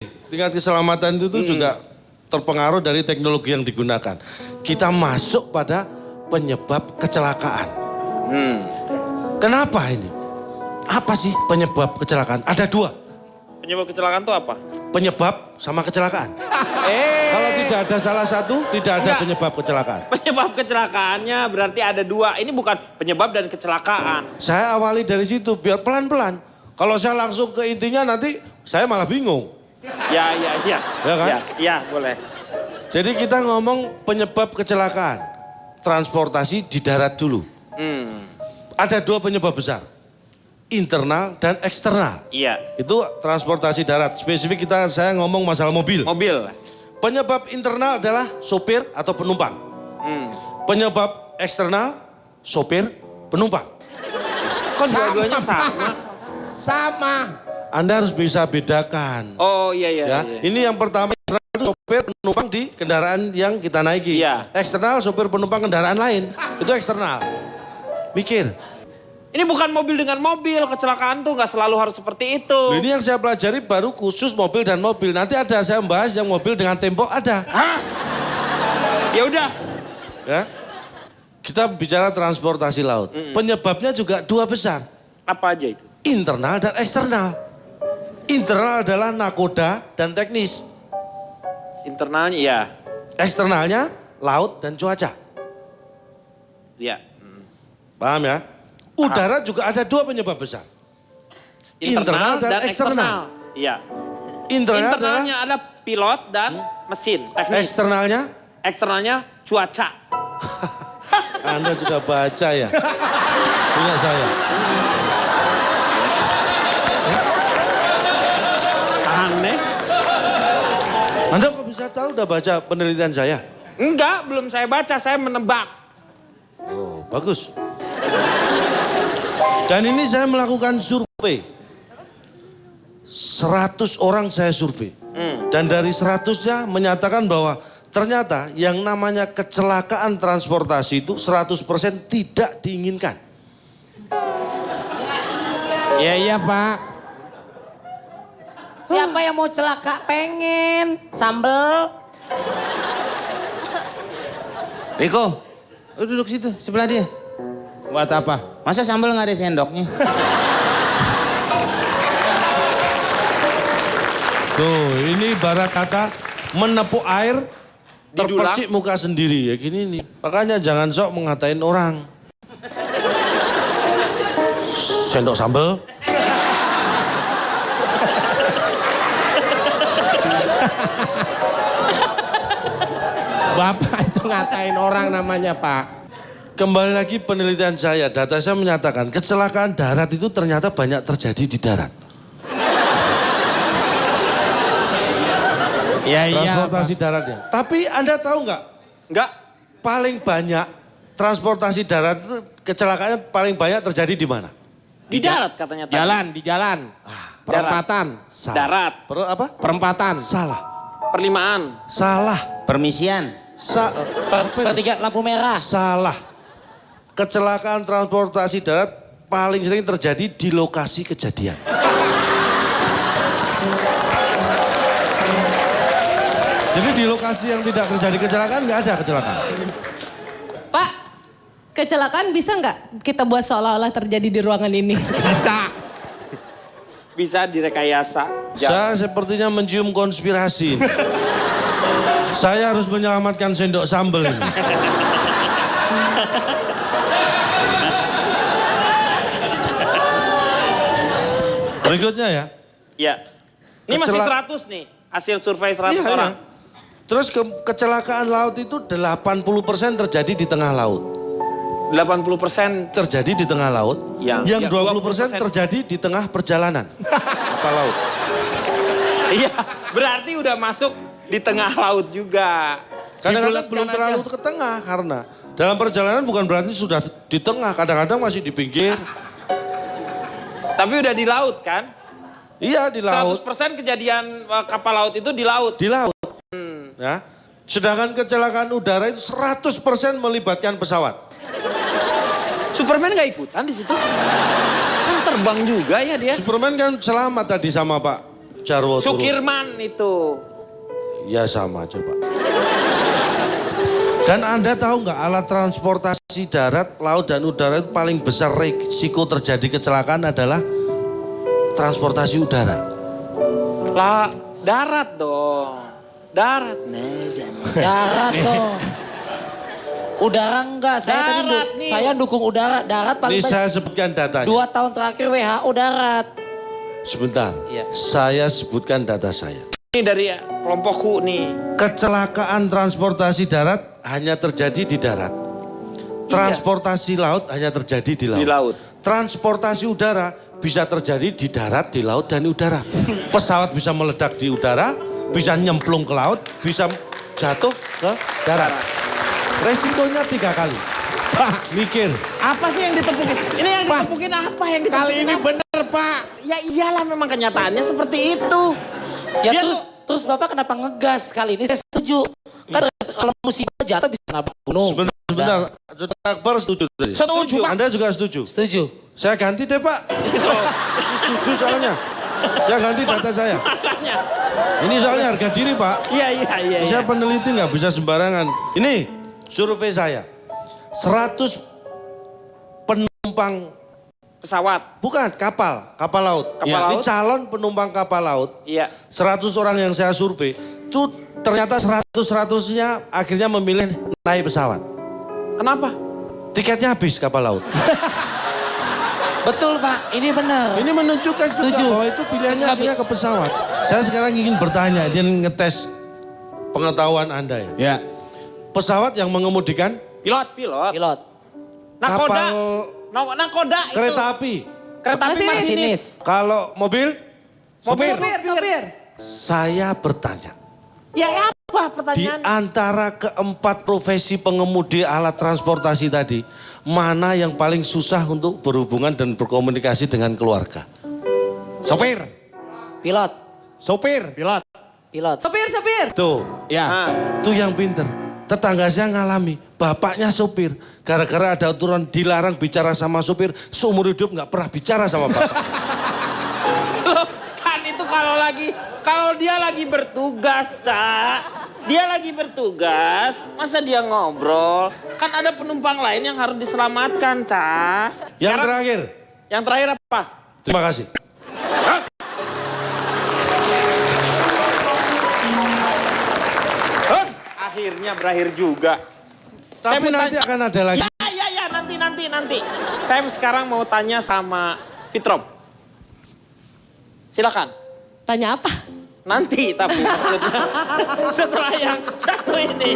tingkat keselamatan itu juga terpengaruh dari teknologi yang digunakan. Kita masuk pada penyebab kecelakaan. Kenapa ini? Apa sih penyebab kecelakaan? Ada dua. Penyebab kecelakaan itu apa? Penyebab sama kecelakaan. Kalau tidak ada salah satu, tidak ada penyebab kecelakaan. Penyebab kecelakaannya berarti ada dua. Ini bukan penyebab dan kecelakaan. Saya awali dari situ biar pelan-pelan. Kalau saya langsung ke intinya nanti saya malah bingung. Ya. Ya kan? Ya, boleh. Jadi kita ngomong penyebab kecelakaan. Transportasi di darat dulu. Ada dua penyebab besar. Internal dan eksternal. Iya. Itu transportasi darat. Spesifik saya ngomong masalah mobil. Mobil. Penyebab internal adalah sopir atau penumpang. Penyebab eksternal, sopir, penumpang. Kok dua-duanya sama? Sama. Anda harus bisa bedakan. Oh iya. Ya. Ini yang pertama itu sopir penumpang di kendaraan yang kita naiki. Iya. Eksternal sopir penumpang kendaraan lain. Itu eksternal. Mikir. Ini bukan mobil dengan mobil, kecelakaan tuh nggak selalu harus seperti itu. Ini yang saya pelajari baru khusus mobil dan mobil. Nanti ada saya membahas yang mobil dengan tembok ada. Hah? Ya udah. Ya. Kita bicara transportasi laut. Penyebabnya juga dua besar. Apa aja itu? Internal dan eksternal. Internal adalah nakoda dan teknis. Internalnya ya. Eksternalnya laut dan cuaca. Ya. Paham ya? Udara juga ada dua penyebab besar. Internal dan eksternal. Iya. Internalnya ada pilot dan mesin, teknis. eksternalnya? Eksternalnya cuaca. Anda sudah baca ya? Punya saya. Aneh. Anda kok bisa tahu udah baca penelitian saya? Enggak, belum saya baca, saya menebak. Oh, bagus. Dan ini saya melakukan survei. 100 orang saya survei. Dan dari 100-nya menyatakan bahwa ternyata yang namanya kecelakaan transportasi itu 100% tidak diinginkan. Iya Pak. Siapa yang mau celaka pengen sambel? Riko, lu duduk situ sebelah dia. Buat apa? Masa sambal nggak ada sendoknya? Tuh, ini ibarat kata menepuk air terpercik muka sendiri ya gini nih. Makanya jangan sok mengatain orang. Sendok sambal. Bapak itu ngatain orang namanya Pak. Kembali lagi penelitian saya, data saya menyatakan kecelakaan darat itu ternyata banyak terjadi di darat. Iya. Transportasi daratnya. Tapi Anda tahu nggak? Enggak. Paling banyak transportasi darat itu kecelakaannya paling banyak terjadi di mana? Di darat katanya tadi. Di jalan. Perempatan. Salah. Darat. Apa? Perempatan. Salah. Perlimaan. Salah. Permisian. Pertiga lampu merah. Salah. Kecelakaan transportasi darat paling sering terjadi di lokasi kejadian. Jadi di lokasi yang tidak terjadi kecelakaan nggak ada kecelakaan. Pak, kecelakaan bisa nggak kita buat seolah-olah terjadi di ruangan ini? Bisa. Bisa direkayasa. Saya sepertinya mencium konspirasi. Saya harus menyelamatkan sendok sambal ini. Berikutnya ya. Ya. Ini masih Kecela- 100 nih. Hasil survei 100 Iya, orang. iya. Terus kecelakaan laut itu 80% terjadi di tengah laut. 80% Terjadi di tengah laut. Yang 20% 20% terjadi di tengah perjalanan. Kapal laut. iya, berarti udah masuk di tengah laut juga. Kadang-kadang belum terlalu ke tengah karena dalam perjalanan bukan berarti sudah di tengah. Kadang-kadang masih di pinggir. Tapi udah di laut kan? Iya di laut. 100% kejadian kapal laut itu di laut. Di laut. Ya. Sedangkan kecelakaan udara itu 100% melibatkan pesawat. Superman nggak ikutan di situ? Kan terbang juga ya dia. Superman kan selamat tadi sama Pak Jarwo turun. Sukirman itu. Ya sama aja Pak. Dan Anda tahu nggak alat transportasi darat, laut dan udara itu paling besar risiko terjadi kecelakaan adalah transportasi udara. Lah, darat dong. Darat. Darat tuh. Udara enggak, Darat nih. saya dukung udara. Darat paling Ini banyak. saya sebutkan datanya. 2 tahun terakhir WHO darat. Sebentar, Iya. saya sebutkan data saya. Ini dari kelompokku nih. Kecelakaan transportasi darat hanya terjadi di darat. Transportasi laut hanya terjadi di laut. Di laut. Transportasi udara bisa terjadi di darat, di laut, dan di udara. Pesawat bisa meledak di udara, bisa nyemplung ke laut, bisa jatuh ke darat. Resikonya 3 kali. Mikir. Apa sih yang ditepukin? Ini yang ditepukin apa? Yang ditepukin Kali ini apa? bener Pak. Ya iyalah memang kenyataannya seperti itu. Ya Dia terus Bapak kenapa ngegas kali ini? Saya setuju. Kan kalau musibah jatuh bisa nabrak gunung. Sebentar. Saudara Akbar setuju tadi? Setuju, Pak. Anda juga setuju? Setuju. Saya ganti deh Pak. Ini setuju soalnya. Saya ganti data saya. Makanya. Ini soalnya harga diri Pak. Iya. Saya peneliti nggak bisa sembarangan. Ini survei saya. 100 penumpang, Pesawat. bukan kapal laut. Kapal Ini laut. calon penumpang kapal laut. Iya. 100 orang yang saya survei, itu ternyata 100-100-nya akhirnya memilih naik pesawat. Kenapa? Tiketnya habis kapal laut. Betul Pak, ini benar. Ini menunjukkan Setuju. bahwa itu pilihannya akhirnya ke pesawat. Saya sekarang ingin bertanya, dia ngetes pengetahuan Anda ya. Ya. Pesawat yang mengemudikan Pilot. Pilot. Nakoda. kapal Nakoda itu. kereta api. Kereta api Masinis. masinis. Kalau mobil, Mobil. Sopir. saya bertanya. Ya apa Di pertanyaan? antara keempat profesi pengemudi alat transportasi tadi, mana yang paling susah untuk berhubungan dan berkomunikasi dengan keluarga? Sopir. Pilot. Sopir. Pilot. Pilot. Sopir. Tuh, Ya. Nah, itu yang pinter. Tetangga saya ngalami, bapaknya sopir. Gara-gara ada aturan dilarang bicara sama sopir, seumur hidup nggak pernah bicara sama bapak. loh, kan itu kalau dia lagi bertugas, Cak. Dia lagi bertugas, masa dia ngobrol? Kan ada penumpang lain yang harus diselamatkan, Cak. Yang terakhir, Yang terakhir apa? terima kasih. Akhirnya berakhir juga. Saya Tapi mau nanti tanya- akan ada lagi. Ya, nanti. Saya sekarang mau tanya sama Fitrom. Silakan. Tanya apa? Nanti tapi maksudnya setelah yang satu ini.